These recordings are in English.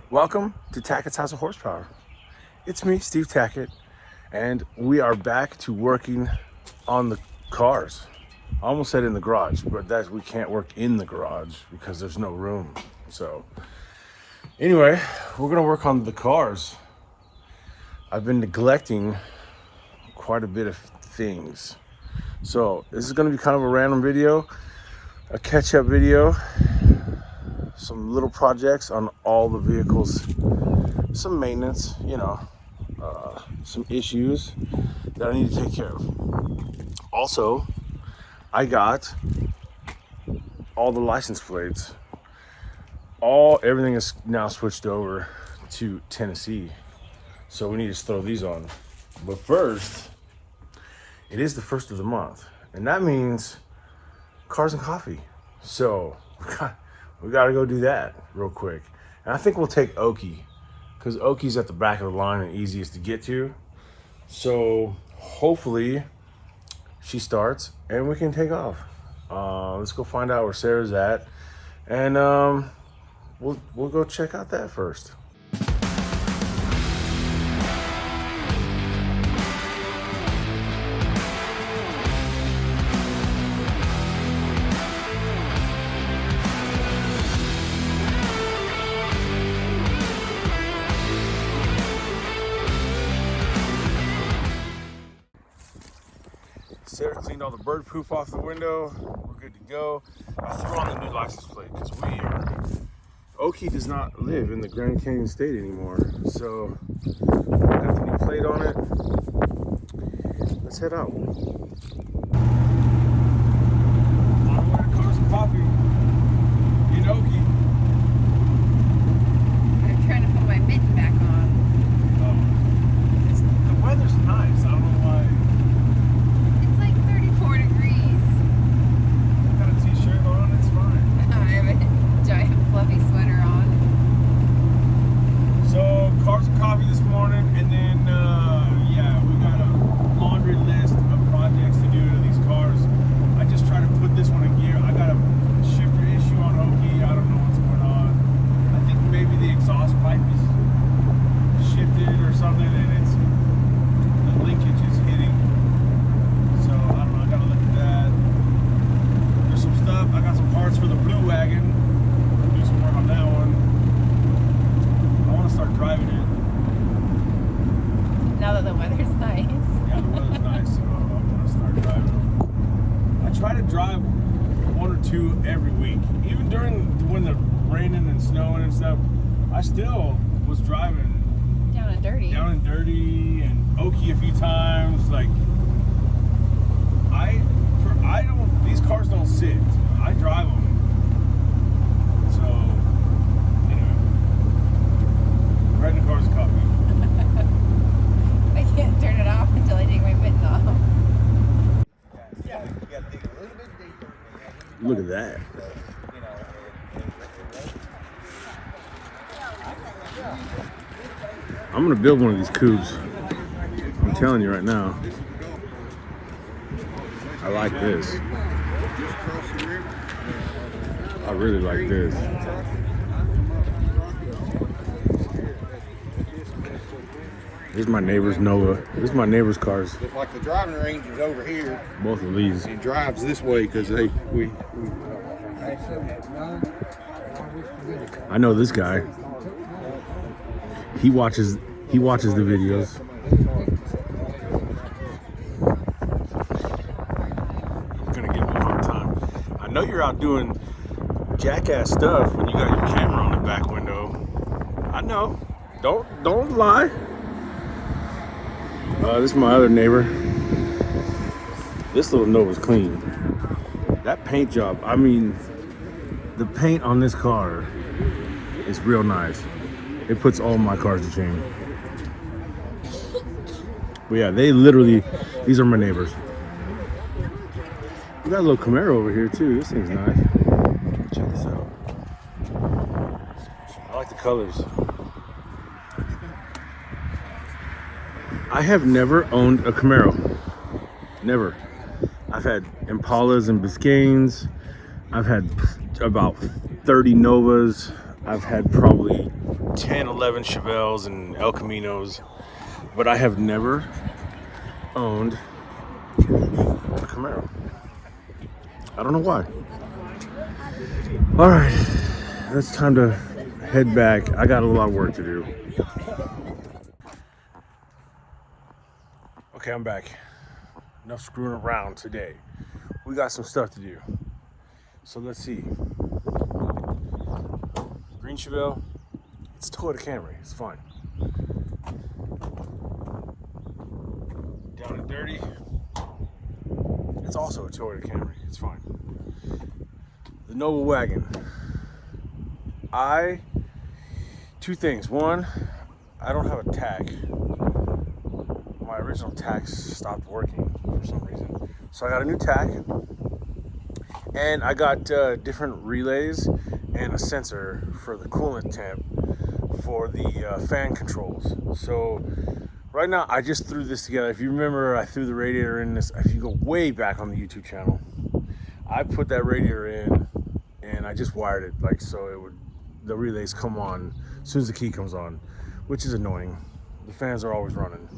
Welcome to Tackett's House of Horsepower. It's me, Steve Tackett, and we are back to working on the cars. I almost said in the garage, but we can't work in the garage because there's no room. So anyway, we're gonna work on the cars. I've been neglecting quite a bit of things. So this is gonna be kind of a random video, a catch-up video, some little projects on all the vehicles, some maintenance, some issues that I need to take care of. Also, I got all the license plates. Everything is now switched over to Tennessee. So we need to throw these on. But first, it is the first of the month. And that means cars and coffee. So we got to go do that real quick. And I think we'll take Okie, because Okie's at the back of the line and easiest to get to. So hopefully she starts and we can take off. Let's go find out where Sarah's at, and we'll go check out that first. Sarah cleaned all the bird poop off the window. We're good to go. I threw on the new license plate because Okie does not live in the Grand Canyon State anymore. So got the new plate on it. Let's head out. I'm wearing cars and coffee in Okie. I'm trying to put my mitten back on. The weather's nice. I don't know why. It's like 34 degrees. I got a t-shirt on, it's fine. I have a giant fluffy sweater on. So, cars and coffee this morning, and then, we got a laundry list of projects to do to these cars. I just try to put this one in gear. I got a shifter issue on Okie. I don't know what's going on. I think maybe the exhaust pipe is shifted or something, and the linkage is hitting. So, I don't know, I gotta look at that. There's some stuff. I got some parts for the blue wagon. Do some work on that one. I want to start driving it. Now that the weather's nice. Yeah, the weather's nice, so I'm gonna start driving. I try to drive one or two every week. Even during when the raining and snowing and stuff, I still was driving Down and dirty. and Okie a few times. Like I don't. These cars don't sit. I drive them. So anyway, riding the cars and coffee. I can't turn it off until I take my mitten off. Look at that. I'm gonna build one of these coupes. I'm telling you right now. I like this. I really like this. This is my neighbor's Nova. This is my neighbor's cars. It's like the driving range is over here. Both of these. He drives this way because we. I know this guy. He watches the videos. I'm gonna give him a hard time. I know you're out doing jackass stuff when you got your camera on the back window. I know. Don't lie. This is my other neighbor. This little Nova's clean. That paint job, I mean, the paint on this car is real nice. It puts all my cars to shame. But yeah, these are my neighbors. We got a little Camaro over here too. This thing's nice. Check this out. I like the colors. I have never owned a Camaro. Never. I've had Impalas and Biscaynes. I've had about 30 Novas. I've had probably 10, 11 Chevelles and El Caminos, but I have never owned a Camaro. I don't know why. All right, it's time to head back. I got a lot of work to do. Okay, I'm back. Enough screwing around today. We got some stuff to do. So let's see. Green Chevelle. It's a Toyota Camry. It's fine. Down and dirty. It's also a Toyota Camry. It's fine. The Nova wagon. Two things. One, I don't have a tach. My original tach stopped working for some reason. So I got a new tach. And I got different relays and a sensor for the coolant temp for the fan controls. So right now I just threw this together. If you remember, I threw the radiator in this. If you go way back on the YouTube channel, I put that radiator in and I just wired it like so it would, the relays come on as soon as the key comes on, which is annoying. The fans are always running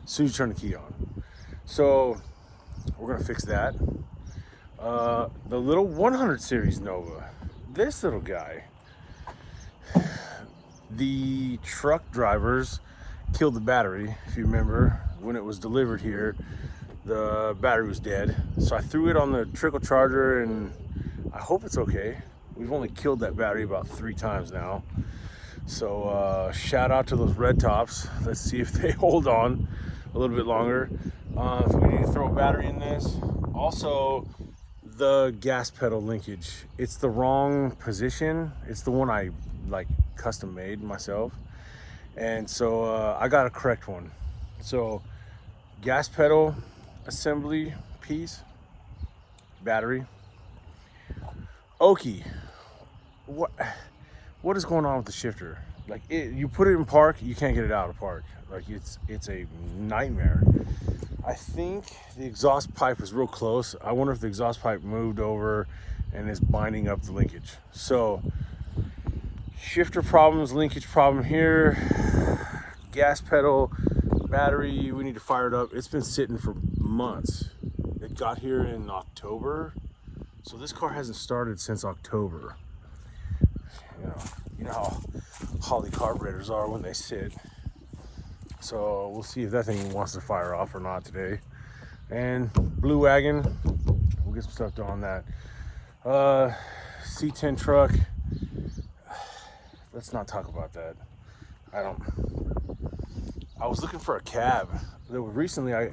as soon as you turn the key on. So we're gonna fix that. The little 100 series Nova, this little guy, the truck drivers killed the battery. If you remember, when it was delivered here, the battery was dead. So I threw it on the trickle charger and I hope it's okay. We've only killed that battery about 3 times now. So shout out to those red tops. Let's see if they hold on a little bit longer. So we need to throw a battery in this. Also, the gas pedal linkage, it's the wrong position. It's the one I like custom made myself, and so I got to correct one. So gas pedal assembly piece, battery. Okie, what is going on with the shifter? Like you put it in park, you can't get it out of park. Like it's a nightmare. I think the exhaust pipe is real close. I wonder if the exhaust pipe moved over and is binding up the linkage. So shifter problems, linkage problem here, gas pedal, battery, we need to fire it up. It's been sitting for months. It got here in October. So this car hasn't started since October. You know how Holly carburetors are when they sit. So we'll see if that thing wants to fire off or not today. And blue wagon, we'll get some stuff done on that. C10 truck, let's not talk about that. I was looking for a cab. Recently,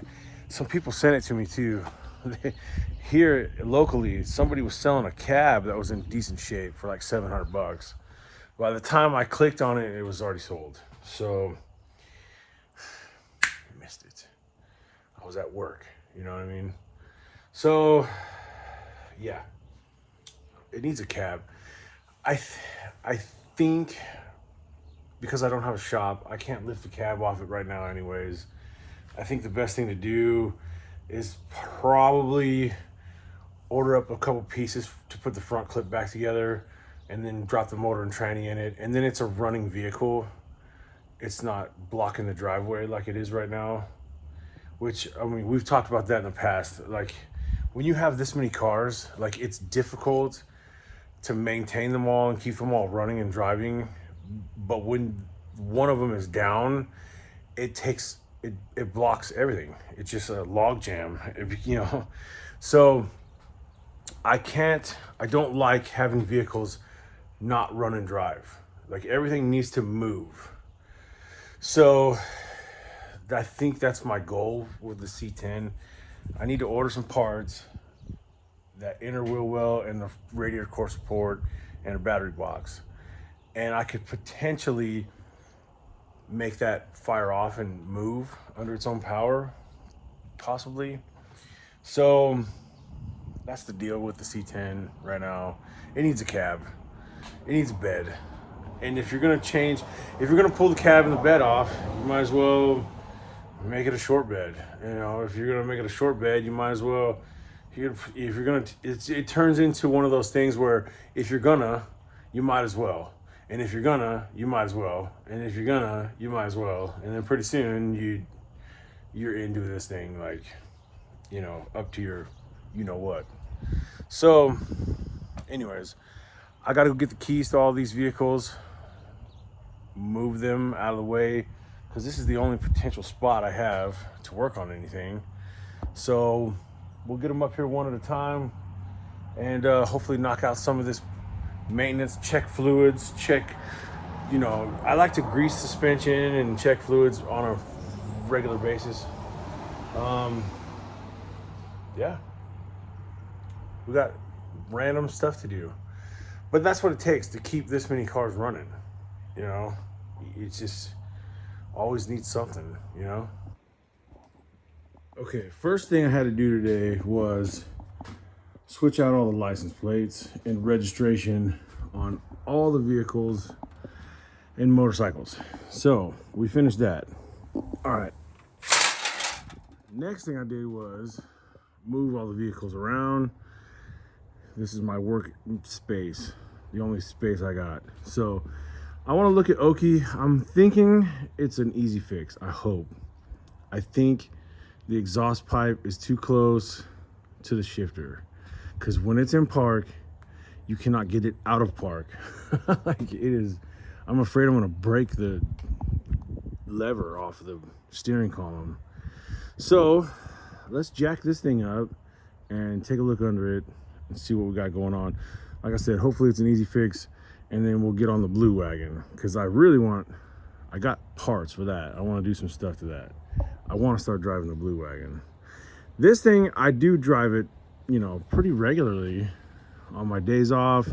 some people sent it to me too. Here locally, somebody was selling a cab that was in decent shape for like $700. By the time I clicked on it, it was already sold. So missed it. I was at work, you know what I mean? So yeah, it needs a cab. I think because I don't have a shop, I can't lift the cab off it right now anyways. I think the best thing to do is probably order up a couple pieces to put the front clip back together and then drop the motor and tranny in it. And then it's a running vehicle. It's not blocking the driveway like it is right now, which, I mean, we've talked about that in the past. Like when you have this many cars, like it's difficult to maintain them all and keep them all running and driving. But when one of them is down, it blocks everything. It's just a log jam, you know? So I don't like having vehicles not run and drive. Like everything needs to move. So I think that's my goal with the C10. I need to order some parts, that inner wheel well and the radiator core support and a battery box. And I could potentially make that fire off and move under its own power, possibly. So that's the deal with the C10 right now. It needs a cab. It needs a bed. And if you're gonna pull the cab and the bed off, you might as well make it a short bed. You know, if you're gonna make it a short bed, you might as well. It turns into one of those things where if you're gonna, you might as well. And if you're gonna, you might as well. And if you're gonna, you might as well. And then pretty soon you're into this thing, like, you know, up to your you know what. So anyways, I gotta go get the keys to all these vehicles, move them out of the way, because this is the only potential spot I have to work on anything. So we'll get them up here one at a time, and hopefully knock out some of this maintenance, check fluids, check, you know, I like to grease suspension and check fluids on a regular basis. Yeah, we got random stuff to do, but that's what it takes to keep this many cars running. You know, it's just always needs something, you know. Okay, first thing I had to do today was switch out all the license plates and registration on all the vehicles and motorcycles. So we finished that. All right, next thing I did was move all the vehicles around. This is my work space, the only space I got. So I want to look at Okie. I'm thinking it's an easy fix. I hope. I think the exhaust pipe is too close to the shifter, because when it's in park, you cannot get it out of park. Like it is, I'm afraid I'm gonna break the lever off the steering column. So let's jack this thing up and take a look under it and see what we got going on. Like I said, hopefully it's an easy fix, and then we'll get on the blue wagon, because I got parts for that. I want to do some stuff to that. I want to start driving the blue wagon. This thing, I do drive it, you know, pretty regularly on my days off,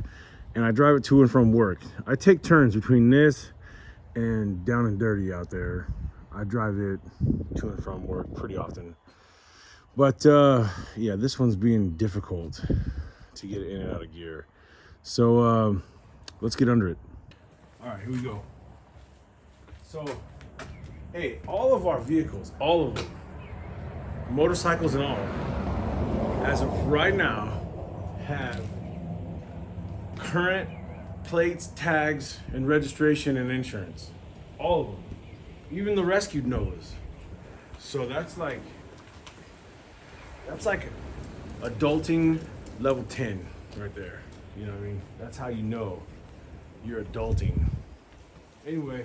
and I drive it to and from work. I take turns between this and down and dirty out there. I drive it to and from work pretty often. But yeah, this one's being difficult to get in and out of gear. So let's get under it. All right, here we go. So, hey, all of our vehicles, all of them, motorcycles and all, as of right now, have current plates, tags, and registration and insurance. All of them. Even the rescued NOLAs. So that's like adulting level 10 right there. You know what I mean? That's how you know you're adulting. Anyway,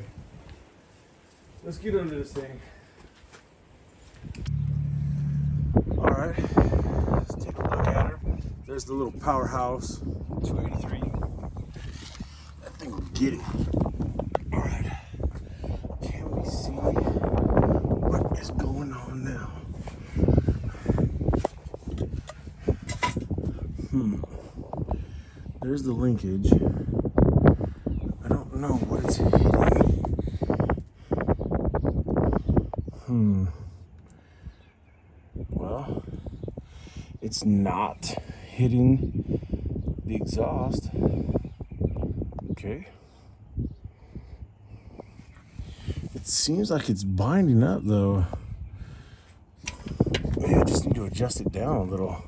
let's get under this thing. All right, let's take a look at her. There's the little powerhouse 283. That thing will get it. All right, can we see what is going on now? There's the linkage. I don't know what it's hitting. Well, it's not hitting the exhaust. Okay. It seems like it's binding up though. Maybe I just need to adjust it down a little.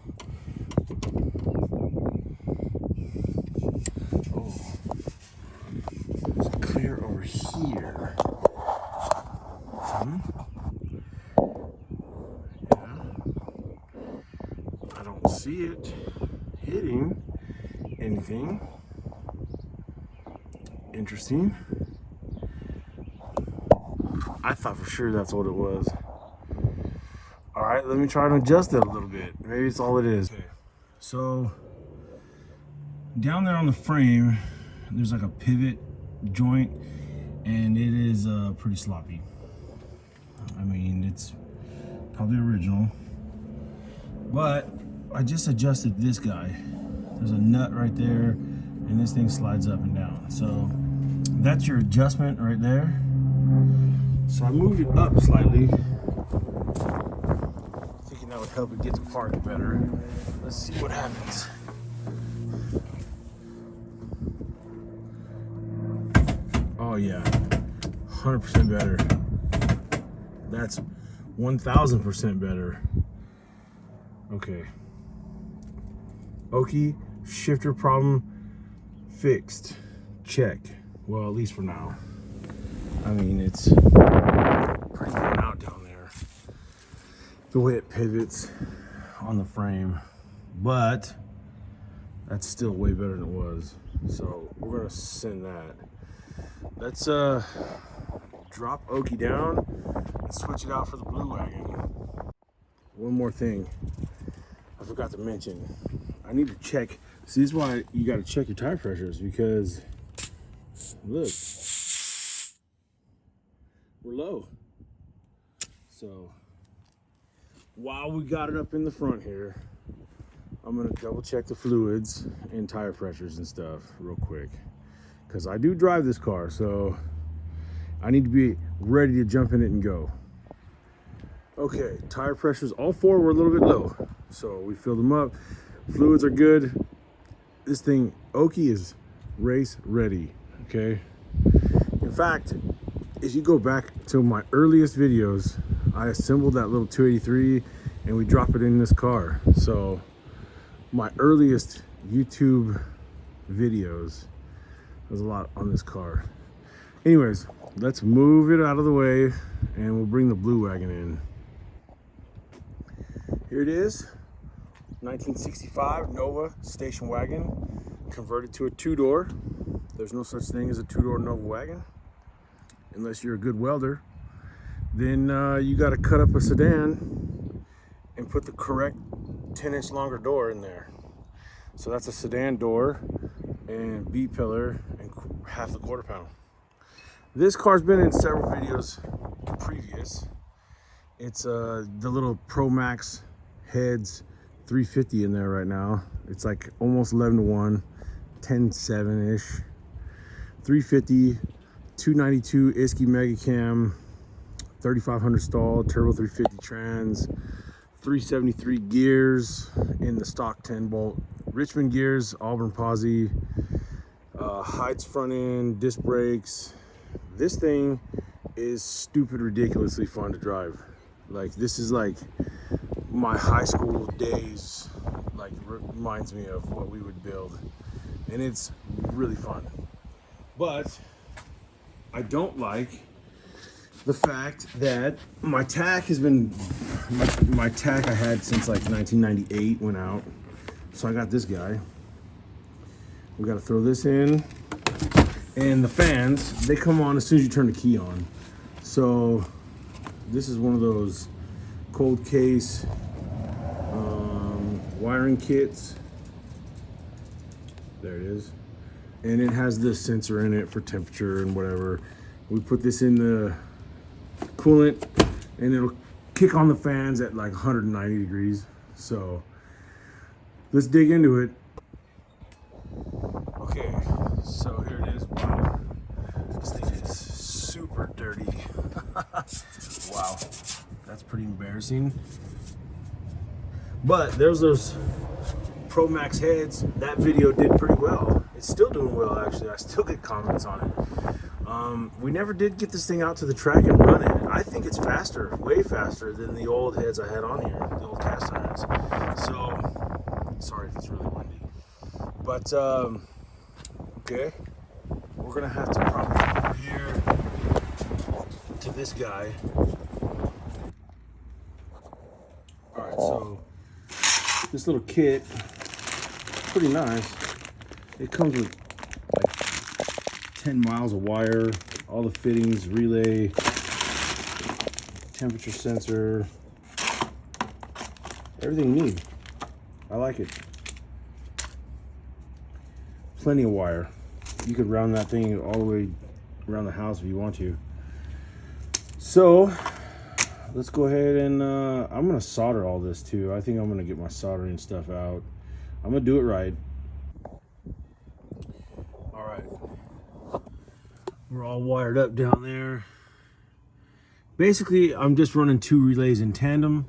Clear over here. Yeah. I don't see it hitting anything. Interesting. I thought for sure that's what it was. All right, let me try and adjust it a little bit. Maybe it's all it is. Okay. So down there on the frame, there's like a pivot joint, and it is pretty sloppy. I mean, it's probably original, but I just adjusted this guy. There's a nut right there, and this thing slides up and down. So that's your adjustment right there. So I moved it up slightly, thinking that would help it get to park better. Let's see what happens. Oh yeah, 100% better. That's 1000% better. Okay. Okie, shifter problem fixed. Check. Well, at least for now. I mean, it's pretty worn out down there, the way it pivots on the frame, but that's still way better than it was. So we're gonna send that. Let's drop Okie down and switch it out for the blue wagon. One more thing I forgot to mention. I need to check. See, this is why you got to check your tire pressures, because look, we're low. So while we got it up in the front here, I'm gonna double check the fluids and tire pressures and stuff real quick, because I do drive this car, so I need to be ready to jump in it and go. Okay, tire pressures, all four were a little bit low, so we filled them up. Fluids are good. This thing, Okie, is race ready, okay? In fact, if you go back to my earliest videos, I assembled that little 283 and we drop it in this car. So my earliest YouTube videos, there's a lot on this car. Anyways, let's move it out of the way and we'll bring the blue wagon in. Here it is, 1965 Nova station wagon, converted to a two-door. There's no such thing as a two-door Nova wagon unless you're a good welder. Then you got to cut up a sedan and put the correct 10-inch longer door in there. So that's a sedan door and B-pillar and half the quarter panel. This car's been in several videos previous. It's the little Pro Max heads 350 in there right now. It's like almost 11-to-1, 10.7-ish. 350, 292 Okie Mega Cam, 3500 stall, turbo 350 trans, 373 gears in the stock 10-bolt Richmond gears, Auburn posi, hides front end, disc brakes. This thing is stupid ridiculously fun to drive. Like, this is like my high school days, like reminds me of what we would build, and it's really fun. But I don't like the fact that my tack has been, my tack I had since like 1998 went out. So I got this guy. We got to throw this in, and the fans, they come on as soon as you turn the key on. So this is one of those cold case wiring kits. There it is. And it has this sensor in it for temperature and whatever. We put this in the coolant and it'll kick on the fans at like 190 degrees. So let's dig into it. Okay, so here it is. Wow, this thing is super dirty. Wow, that's pretty embarrassing. But there's those Pro Max heads. That video did pretty well. It's still doing well, actually. I still get comments on it. We never did get this thing out to the track and run it. I think it's faster, way faster than the old heads I had on here, the old cast irons. So, sorry if it's really windy. But, okay. We're gonna have to probably come over here to this guy. All right, so this little kit, pretty nice. It comes with like 10 miles of wire, all the fittings, relay, temperature sensor, everything you need. I like it. Plenty of wire. You could round that thing all the way around the house if you want to. So let's go ahead and I'm gonna solder all this too. I think I'm gonna get my soldering stuff out. I'm gonna do it right. All right, we're all wired up down there. Basically, I'm just running two relays in tandem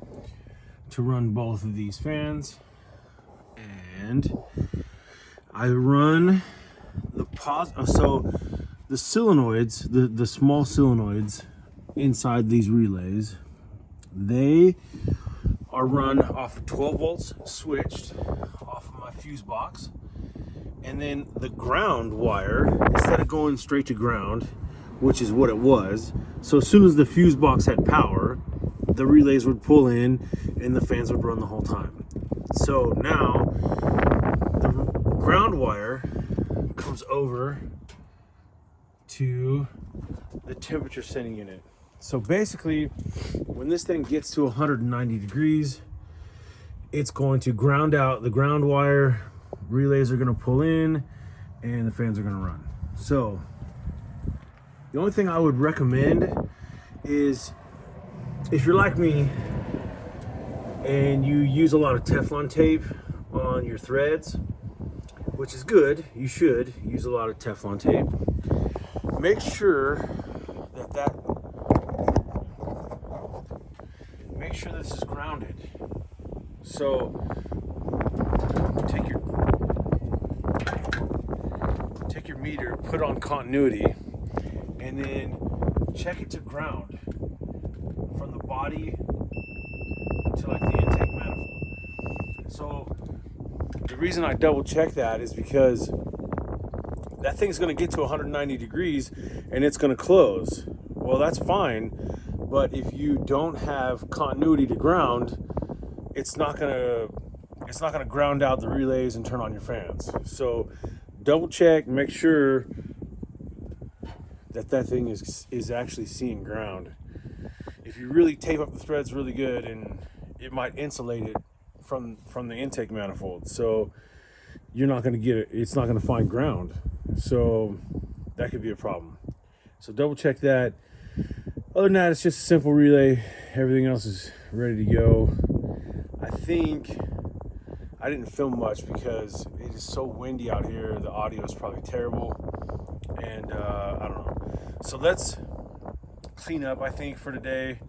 to run both of these fans, and I run the so the solenoids, the small solenoids inside these relays, they are run off of 12 volts switched off of my fuse box, And then the ground wire, instead of going straight to ground, which is what it was, so as soon as the fuse box had power, the relays would pull in and the fans would run the whole time. So now the ground wire comes over to the temperature setting unit. So basically, when this thing gets to 190 degrees, it's going to ground out the ground wire, relays are going to pull in, and the fans are going to run. So the only thing I would recommend is, if you're like me and you use a lot of Teflon tape on your threads, which is good, you should use a lot of Teflon tape. Make sure make sure this is grounded. So take your meter, put on continuity, and then check it to ground from the body to like the intake manifold. So the reason I double check that is because that thing's going to get to 190 degrees and it's going to close. Well, that's fine, but if you don't have continuity to ground, it's not going to ground out the relays and turn on your fans. So double check, make sure that thing is actually seeing ground. If you really tape up the threads really good, and it might insulate it from the intake manifold, so you're not going to get it, it's not going to find ground, so that could be a problem. So double check that. Other than that, it's just a simple relay. Everything else is ready to go. I think I didn't film much because it is so windy out here. The audio is probably terrible, and I don't know. So let's clean up, I think, for today.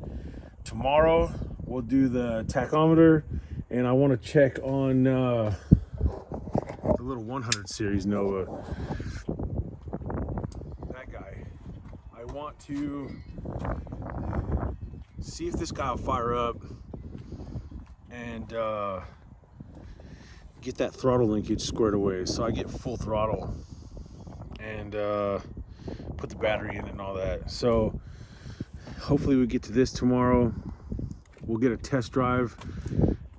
Tomorrow we'll do the tachometer, and I want to check on the little 100 series Nova. That guy. I want to see if this guy will fire up and get that throttle linkage squared away so I get full throttle and put the battery in and all that. So hopefully we get to this tomorrow. We'll get a test drive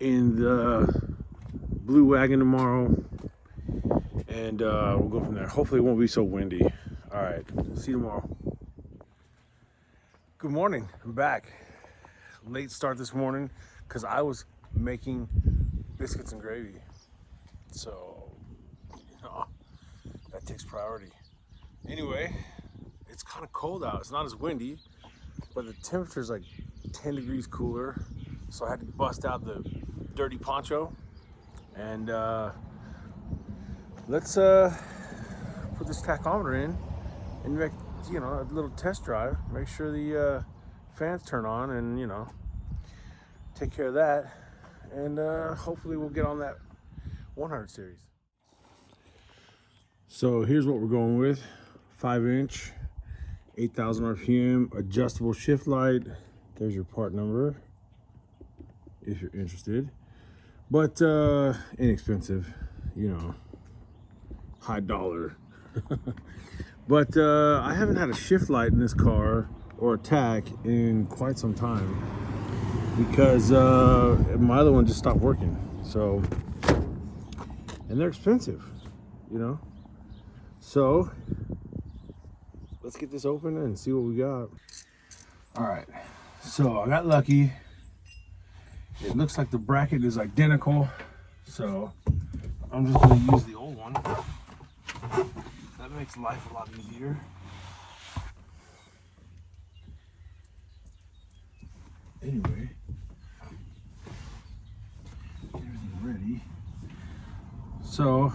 in the blue wagon tomorrow, and we'll go from there. Hopefully it won't be so windy. All right, see you tomorrow. Good morning, I'm back. Late start this morning because I was making biscuits and gravy. So, that takes priority. Anyway, it's kind of cold out. It's not as windy, but the temperature is like 10 degrees cooler. So I had to bust out the dirty poncho, and let's put this tachometer in and make, a little test drive. Make sure the fans turn on, and take care of that, and hopefully we'll get on that 100 series. So here's what we're going with: 5-inch, 8,000 RPM, adjustable shift light. There's your part number if you're interested, but inexpensive, high dollar. But I haven't had a shift light in this car or a tack in quite some time because my other one just stopped working. So, and they're expensive, So let's get this open and see what we got. All right, so I got lucky. It looks like the bracket is identical, so I'm just going to use the old one. That makes life a lot easier. Anyway, everything ready. So,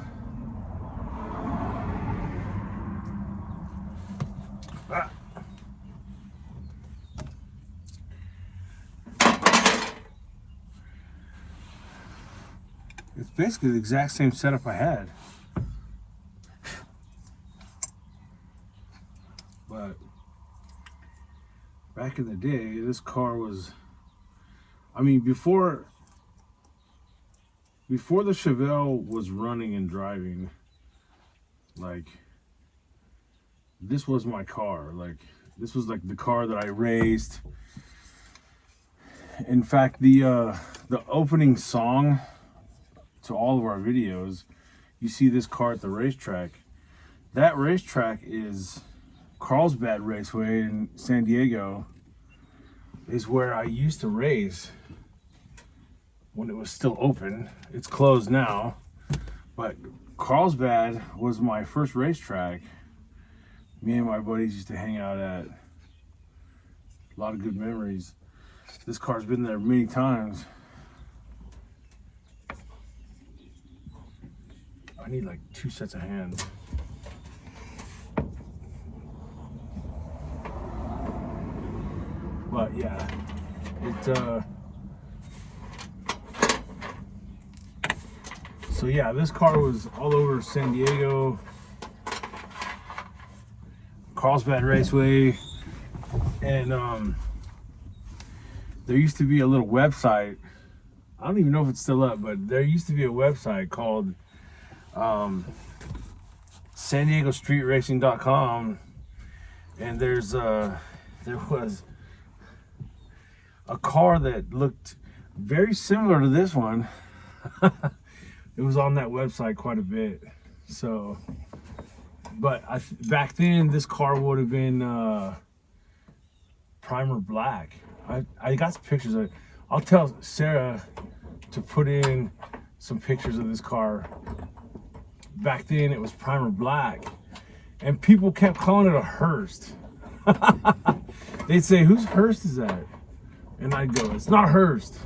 it's basically the exact same setup I had. But back in the day, this car was, before the Chevelle was running and driving, Like, this was my car. Like, this was like the car that I raced. In fact, the opening song to all of our videos, you see this car at the racetrack. That racetrack is Carlsbad Raceway in San Diego, is where I used to race when it was still open. It's closed now, but Carlsbad was my first racetrack. Me and my buddies used to hang out at. A lot of good memories. This car's been there many times. I need like 2 sets of hands. But yeah, so yeah, this car was all over San Diego, Carlsbad Raceway, and there used to be a little website. I don't even know if it's still up, but there used to be a website called San Diego Street Racing.com, and there was a car that looked very similar to this one. It was on that website quite a bit. So, but back then this car would have been primer black. I got some pictures of it. I'll tell Sarah to put in some pictures of this car. Back then it was primer black, and people kept calling it a Hearst. They'd say, "Whose Hearst is that?" And I'd go, "It's not a Hearst."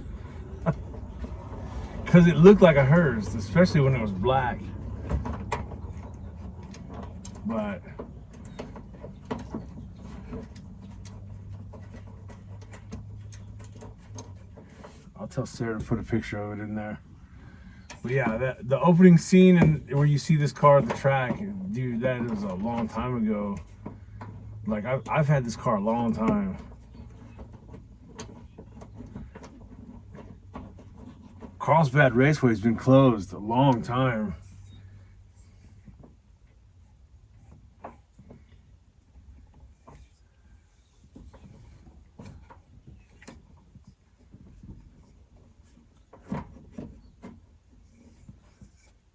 Because it looked like a Hearst, especially when it was black. But I'll tell Sarah to put a picture of it in there. But yeah, the opening scene and where you see this car at the track, dude, that was a long time ago. Like, I've had this car a long time. Carlsbad Raceway has been closed a long time.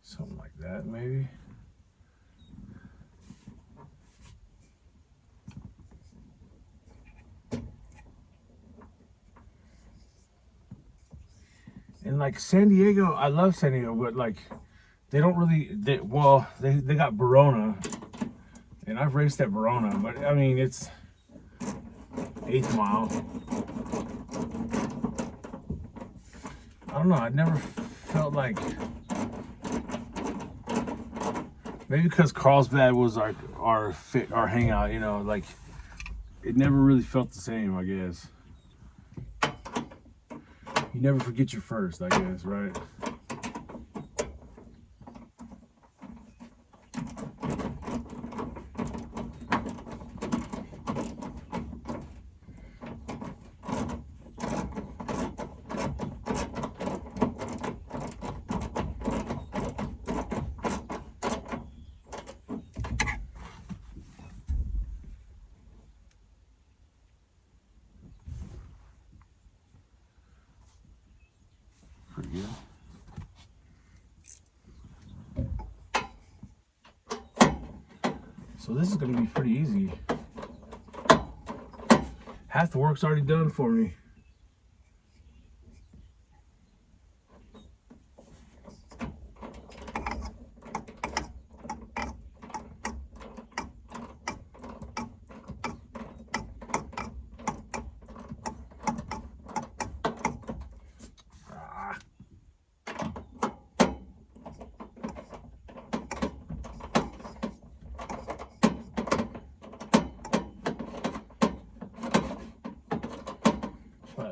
Something like that, maybe. And like San Diego, I love San Diego, but like they don't really, they got Verona, and I've raced at Verona, but I mean, it's 8th mile. I don't know, I never felt like, maybe because Carlsbad was like our hangout, you know, like it never really felt the same, I guess. You never forget your first, I guess, right? Pretty good. So this is going to be pretty easy. Half the work's already done for me.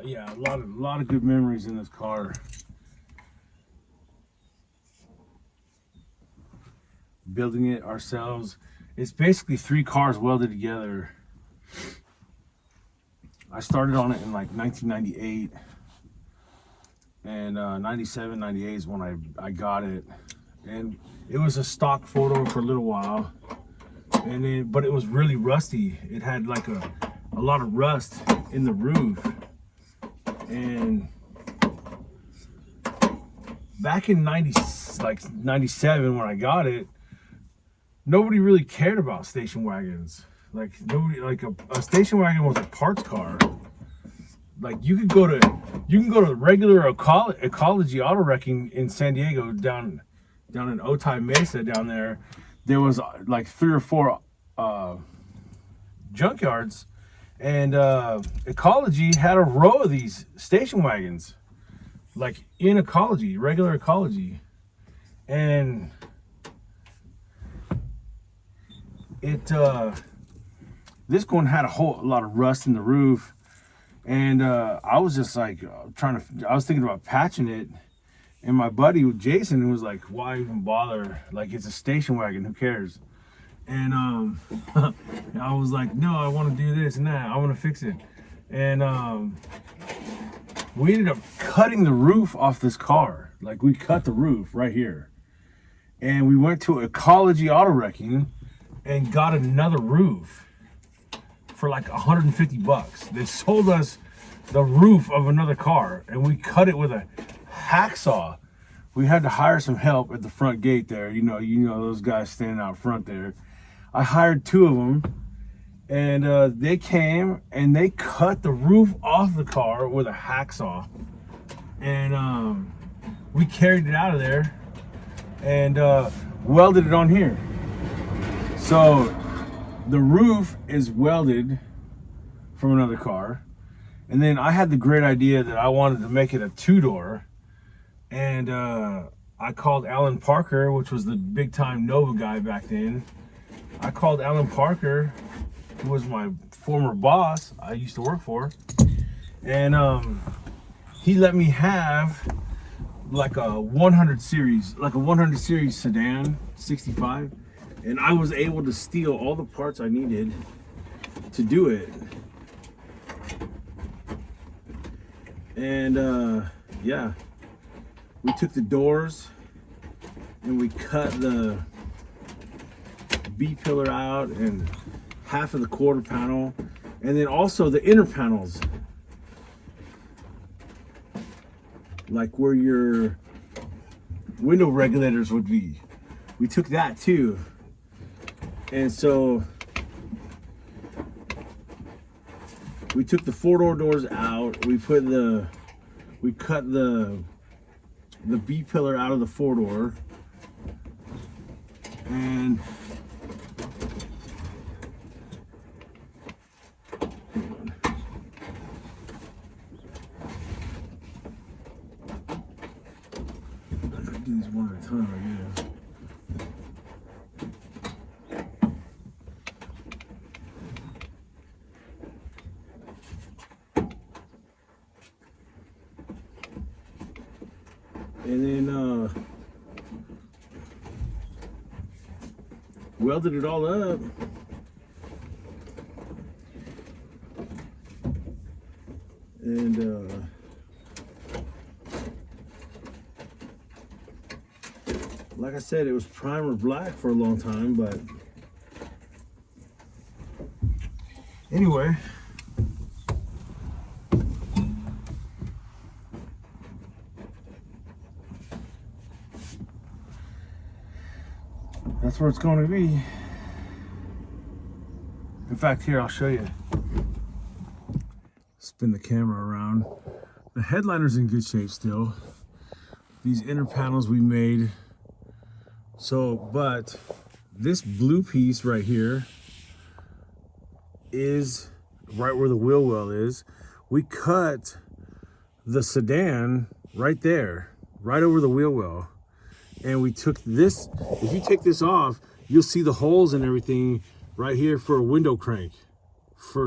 Yeah, a lot of good memories in this car. Building it ourselves. It's basically 3 cars welded together. I started on it in like 1998, and 97, 98 is when I got it. and it was a stock 4-door for a little while, and then but it was really rusty. It had like a lot of rust in the roof, and back in 97 when I got it, nobody really cared about station wagons. Like nobody, like a station wagon was a parts car. Like you can go to the regular Ecology Auto Wrecking in San Diego, down in Otay Mesa down there. There was like 3 or 4 junkyards, and Ecology had a row of these station wagons, like in Ecology, regular Ecology, and it this one had a whole lot of rust in the roof, and I was just like I was thinking about patching it, and my buddy Jason was like, why even bother, like it's a station wagon, who cares? And I was like, no, I want to do this and that, I want to fix it. And we ended up cutting the roof off this car. Like we cut the roof right here, and we went to Ecology Auto Wrecking and got another roof for like $150. They sold us the roof of another car, and we cut it with a hacksaw. We had to hire some help at the front gate there. You know those guys standing out front there. I hired 2 of them, and they came and they cut the roof off the car with a hacksaw, and we carried it out of there and welded it on here. So the roof is welded from another car, and then I had the great idea that I wanted to make it a 2-door, and I called Alan Parker, which was the big time Nova guy back then. I called Alan Parker, who was my former boss I used to work for, and he let me have like a 100 series sedan 65, and I was able to steal all the parts I needed to do it. And yeah, we took the doors and we cut the B pillar out and half of the quarter panel, and then also the inner panels, like where your window regulators would be. We took that too. And so we took the 4-door doors out. We cut the B pillar out of the 4-door, and do these one at a time, I guess. And then welded it all up. And like I said, it was primer black for a long time, but anyway, that's where it's going to be. In fact, here, I'll show you. Spin the camera around. The headliner's in good shape still. These inner panels we made. So, but this blue piece right here is right where the wheel well is. We cut the sedan right there, right over the wheel well. And we took this, if you take this off, you'll see the holes and everything right here for a window crank.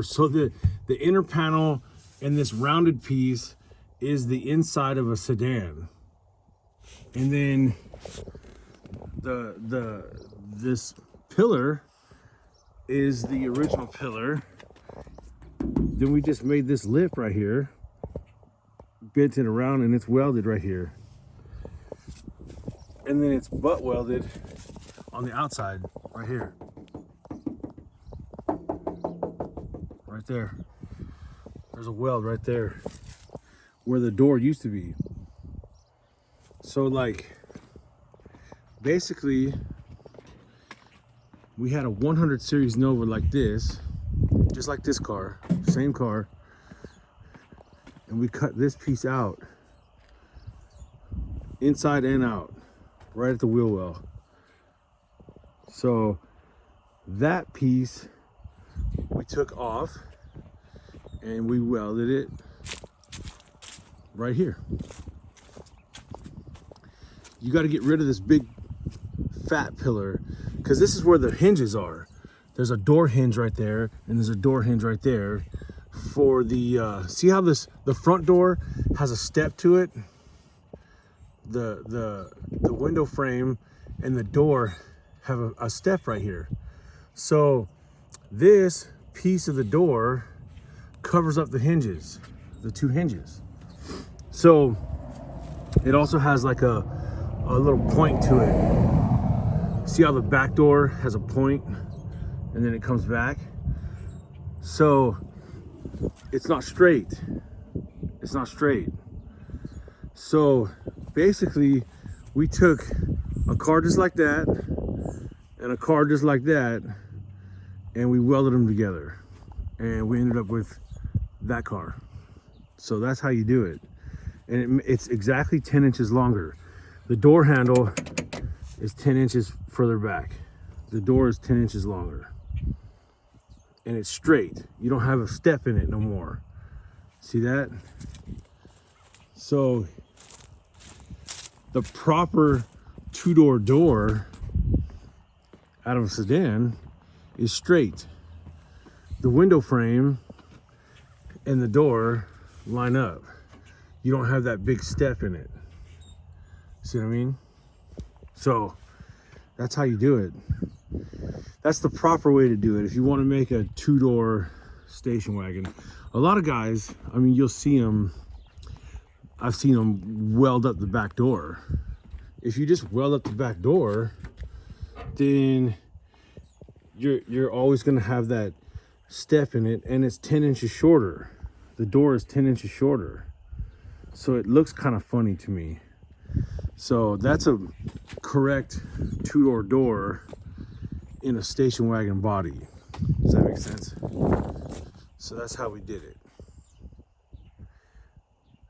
So the inner panel and this rounded piece is the inside of a sedan. And then this pillar is the original pillar. Then we just made this lip right here, bent it around, and it's welded right here. and then it's butt welded on the outside right here. Right there. There's a weld right there where the door used to be. So like basically we had a 100 series Nova like this, just like this car, same car, and we cut this piece out, inside and out, right at the wheel well. So that piece we took off and we welded it right here. You got to get rid of this big fat pillar because this is where the hinges are. There's a door hinge right there and there's a door hinge right there for the see how the front door has a step to it. The window frame and the door have a step right here. So this piece of the door covers up the hinges, the two hinges. So it also has like a little point to it. See how the back door has a point and then it comes back? So it's not straight. It's not straight. So basically we took a car just like that and a car just like that and we welded them together and we ended up with that car. So that's how you do it. And it's exactly 10 inches longer. The door handle is 10 inches further back. The door is 10 inches longer. And it's straight. You don't have a step in it no more. See that? So the proper two-door door out of a sedan is straight. The window frame and the door line up. You don't have that big step in it. See what I mean? So that's how you do it. That's the proper way to do it. If you want to make a two-door station wagon, a lot of guys, I mean, you'll see them. I've seen them weld up the back door. If you just weld up the back door, then you're always going to have that step in it, and it's 10 inches shorter. The door is 10 inches shorter. So it looks kind of funny to me. So that's a correct two-door door in a station wagon body. Does that make sense? So that's how we did it.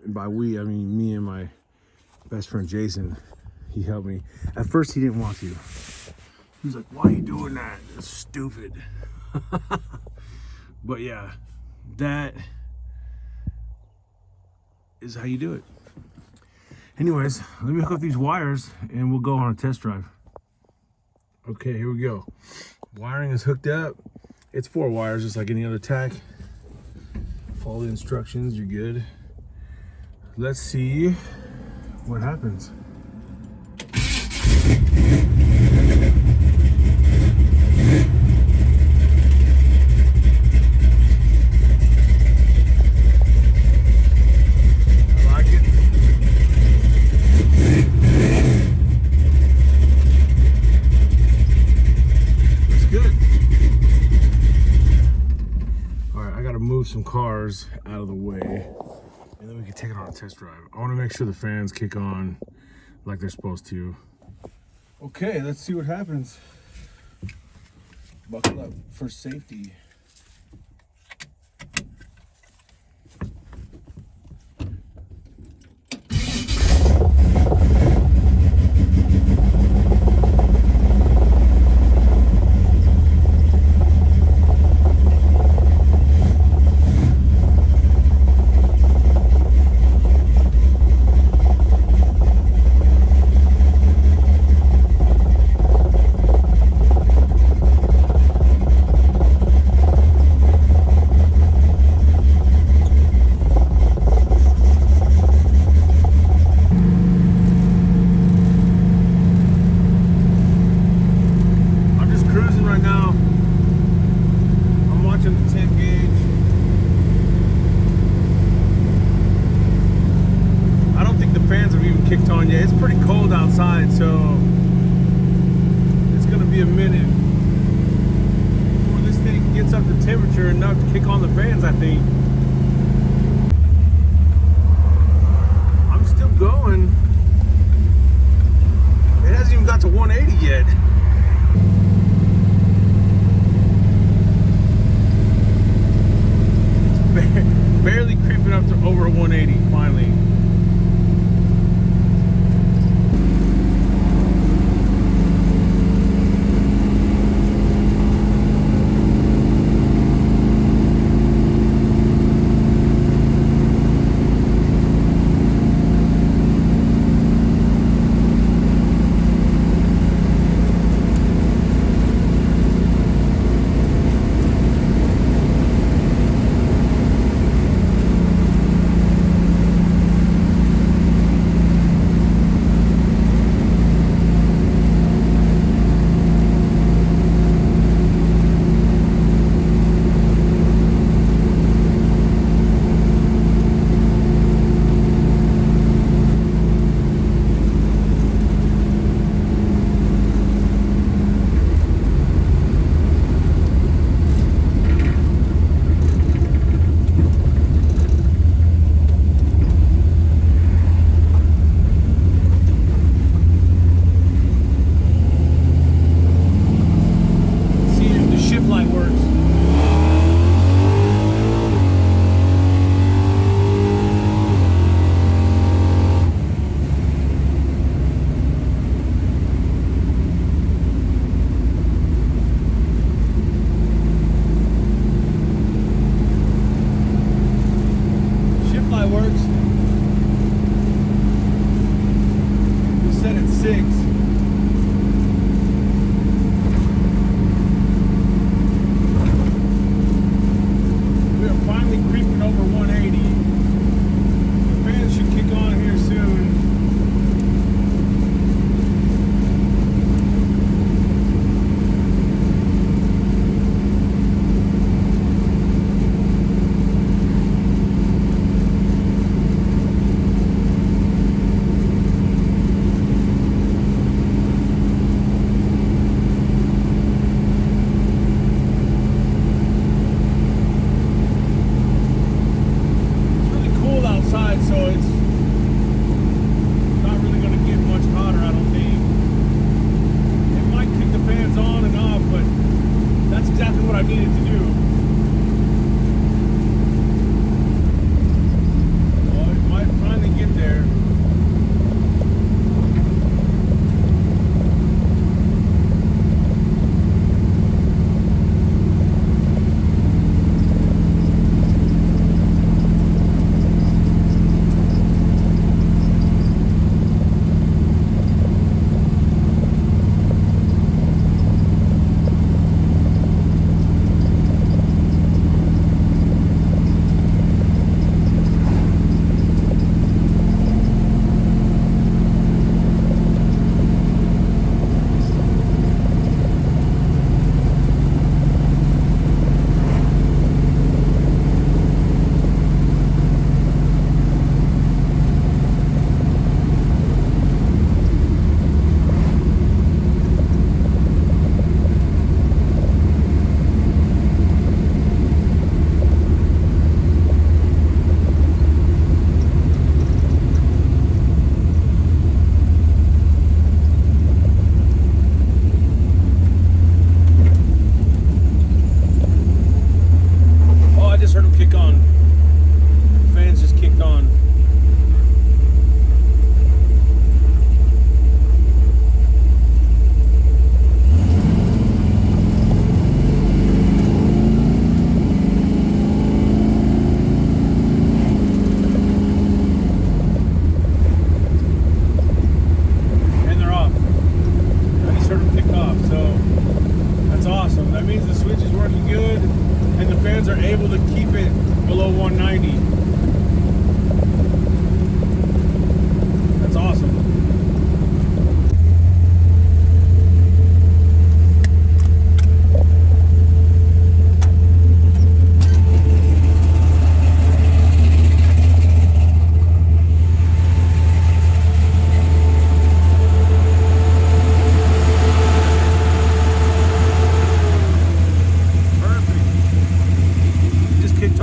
And by we, I mean me and my best friend Jason. He helped me. At first he didn't want to. He was like, why are you doing that? That's stupid. But yeah, that is how you do it. Anyways, let me hook up these wires and we'll go on a test drive. Okay, here we go. Wiring is hooked up. It's 4 wires, just like any other tack. Follow the instructions, you're good. Let's see what happens. Some cars out of the way and then we can take it on a test drive. I want to make sure the fans kick on like they're supposed to. Okay, let's see what happens. Buckle up for safety. Kicked on yet. It's pretty cold cold outside, so it's gonna be a minute before this thing gets up to temperature enough to kick on the fans, I think. I'm still going. It hasn't even got to 180 yet. It's barely creeping up to over 180 finally.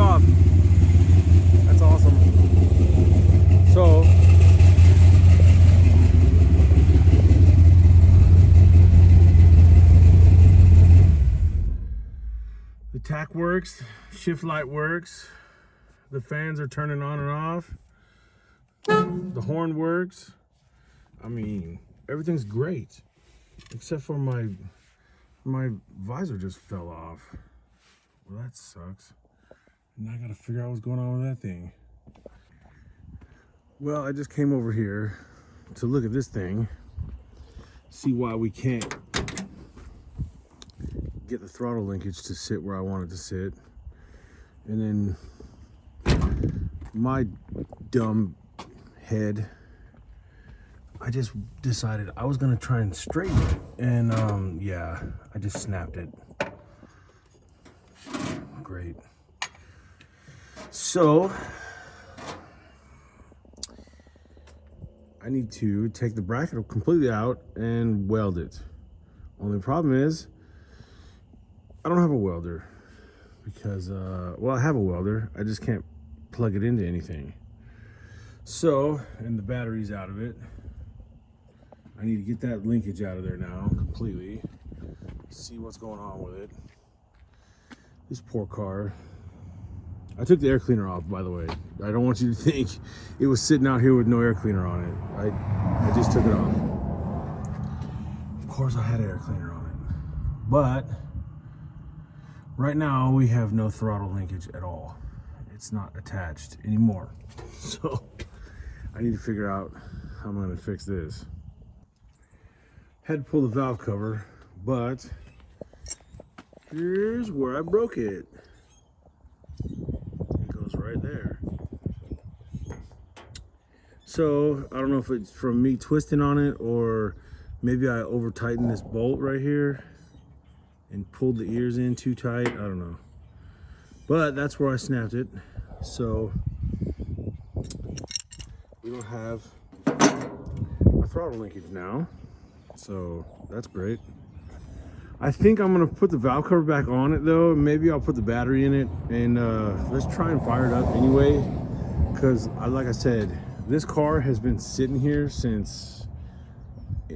off. That's awesome. So the tack works, shift light works, the fans are turning on and off, the horn works. I mean, everything's great, except for my visor just fell off. Well, that sucks. Now I gotta figure out what's going on with that thing. Well, I just came over here to look at this thing, see why we can't get the throttle linkage to sit where I want it to sit. And then my dumb head, I just decided I was gonna try and straighten it. And yeah, I just snapped it. Great. So I need to take the bracket completely out and weld it. Only problem is I don't have a welder because, well, I have a welder. I just can't plug it into anything. So, and the battery's out of it. I need to get that linkage out of there now completely. See what's going on with it. This poor car. I took the air cleaner off, by the way. I don't want you to think it was sitting out here with no air cleaner on it. I just took it off. Of course I had air cleaner on it. But right now we have no throttle linkage at all. It's not attached anymore. So I need to figure out how I'm gonna fix this. Had to pull the valve cover, but here's where I broke it. It goes right there. So I don't know if it's from me twisting on it or maybe I over tightened this bolt right here and pulled the ears in too tight. I don't know. But that's where I snapped it. So we don't have a throttle linkage now. So that's great. I think I'm gonna put the valve cover back on it though. Maybe I'll put the battery in it and let's try and fire it up anyway. Because like I said, this car has been sitting here since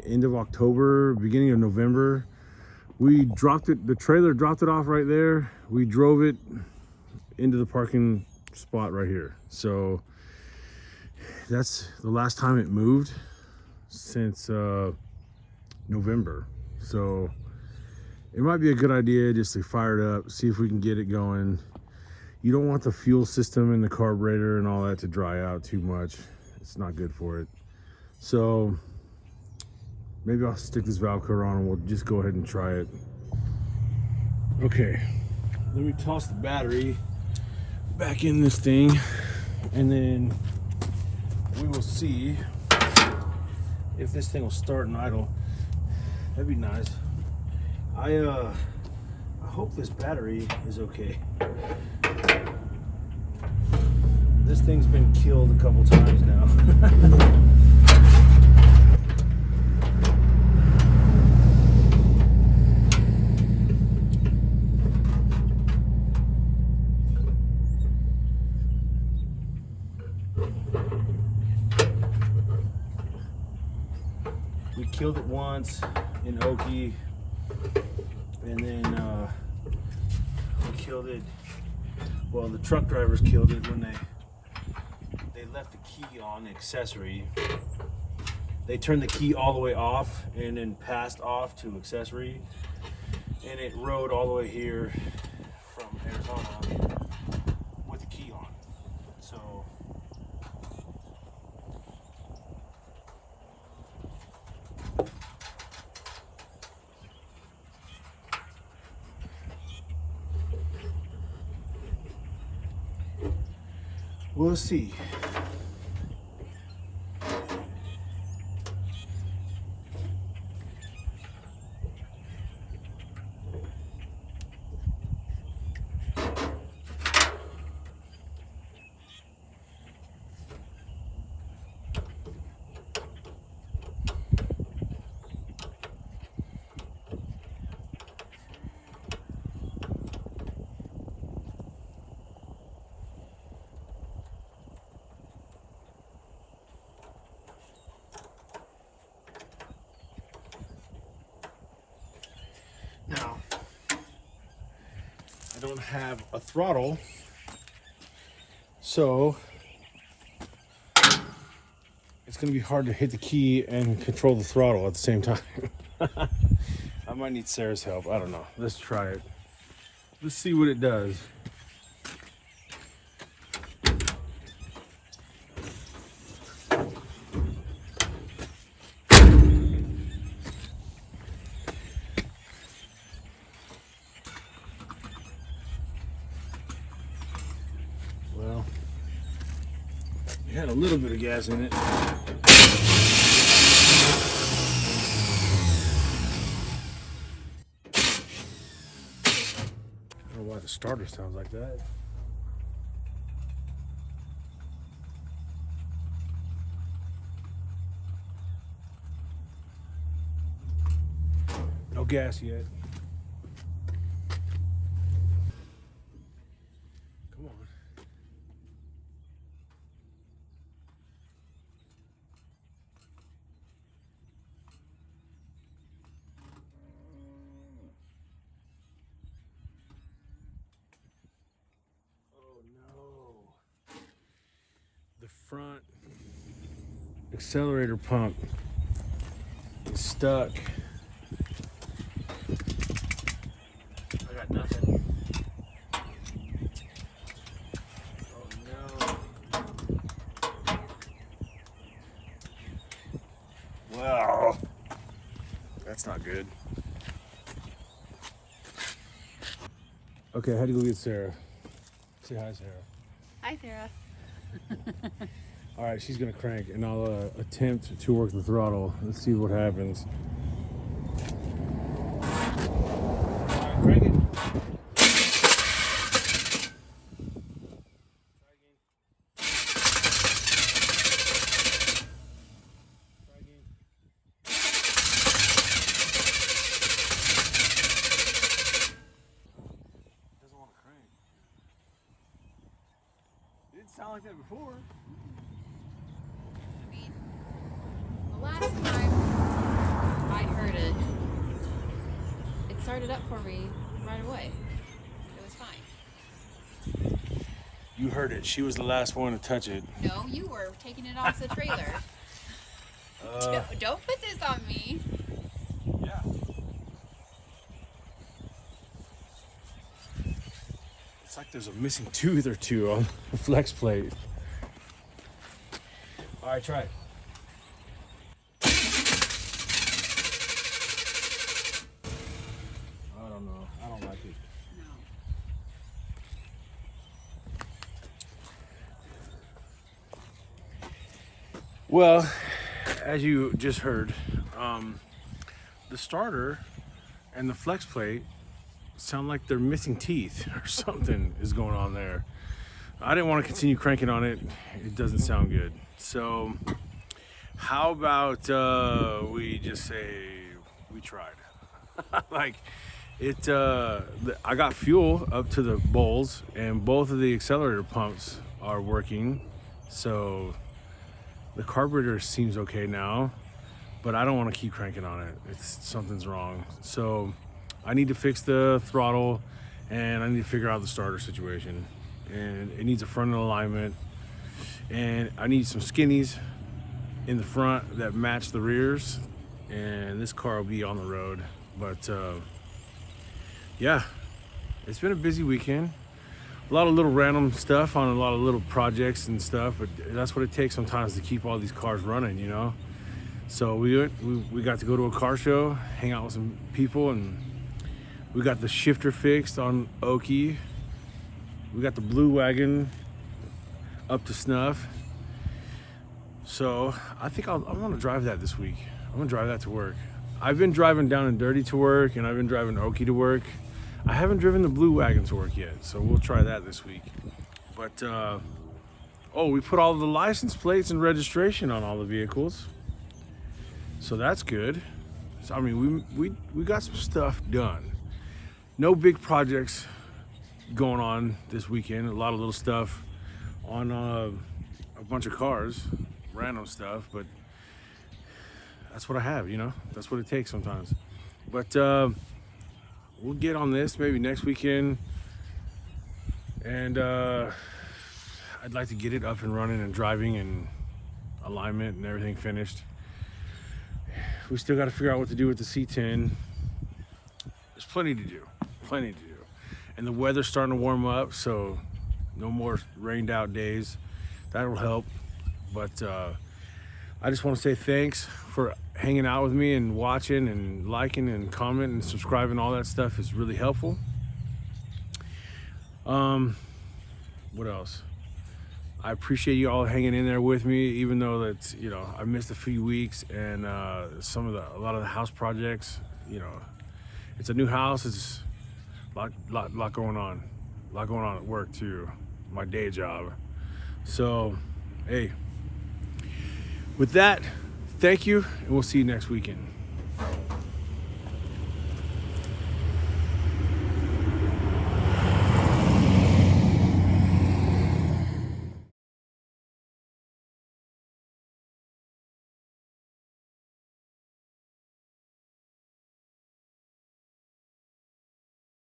end of October, beginning of November. We dropped it, the trailer dropped it off right there. We drove it into the parking spot right here. So that's the last time it moved since November. So it might be a good idea just to fire it up, see if we can get it going. You don't want the fuel system and the carburetor and all that to dry out too much. It's not good for it. So maybe I'll stick this valve cover on and we'll just go ahead and try it. Okay, let me toss the battery back in this thing and then we will see if this thing will start and idle. That'd be nice. I hope this battery is okay. This thing's been killed a couple times now. We killed it once in Okie, and then we killed it, well, the truck drivers killed it when they left the key on the accessory. They turned the key all the way off and then passed off to accessory, and it rode all the way here from Arizona with the key on. So we'll see. don't have a throttle, so it's gonna be hard to hit the key and control the throttle at the same time. I might need Sarah's help. I don't know. Let's try it. Let's see what it does. Well, it had a little bit of gas in it. I don't know why the starter sounds like that. No gas yet. Come on. Oh no. The front accelerator pump is stuck. I got nothing. Oh no. Wow. That's not good. Okay, I had to go get Sarah. Say hi, Sarah. Hi, Sarah. All right, she's gonna crank, and I'll attempt to work the throttle. Let's see what happens. All right, crank it. Try again. Try again. Doesn't want to crank. It didn't sound like that before. I mean, the last time I heard it, it started up for me right away. It was fine. You heard it. She was the last one to touch it. No, you were taking it off the trailer. Don't put this on me. Yeah. It's like there's a missing tooth or two on the flex plate. All right, try it. I don't know. I don't like it. No. Well, as you just heard, the starter and the flex plate sound like they're missing teeth or something is going on there. I didn't want to continue cranking on it. It doesn't sound good. So how about we just say we tried? Like it, I got fuel up to the bowls and both of the accelerator pumps are working. So the carburetor seems okay now, but I don't want to keep cranking on it. Something's wrong. So I need to fix the throttle and I need to figure out the starter situation. And it needs a front end alignment. And I need some skinnies in the front that match the rears. And this car will be on the road. But yeah, it's been a busy weekend. A lot of little random stuff on a lot of little projects and stuff, but that's what it takes sometimes to keep all these cars running, you know? So we got to go to a car show, hang out with some people, and we got the shifter fixed on Okie. We got the blue wagon up to snuff. So I think I'm gonna drive that this week. I'm gonna drive that to work. I've been driving Down and Dirty to work, and I've been driving Okie to work. I haven't driven the blue wagon to work yet, so we'll try that this week. But oh, we put all the license plates and registration on all the vehicles, so that's good. So, I mean, we got some stuff done. No big projects going on this weekend. A lot of little stuff on a bunch of cars, random stuff, but that's what I have, you know? That's what it takes sometimes. But we'll get on this maybe next weekend. And I'd like to get it up and running and driving and alignment and everything finished. We still got to figure out what to do with the C10. There's plenty to do, and the weather's starting to warm up, so no more rained out days. That'll help. But I just want to say thanks for hanging out with me and watching and liking and commenting and subscribing. All that stuff is really helpful. What else? I appreciate you all hanging in there with me, even though that's, you know, I missed a few weeks and a lot of the house projects. You know, it's a new house. It's lot going on, at work too, my day job. So, hey, with that, thank you, and we'll see you next weekend.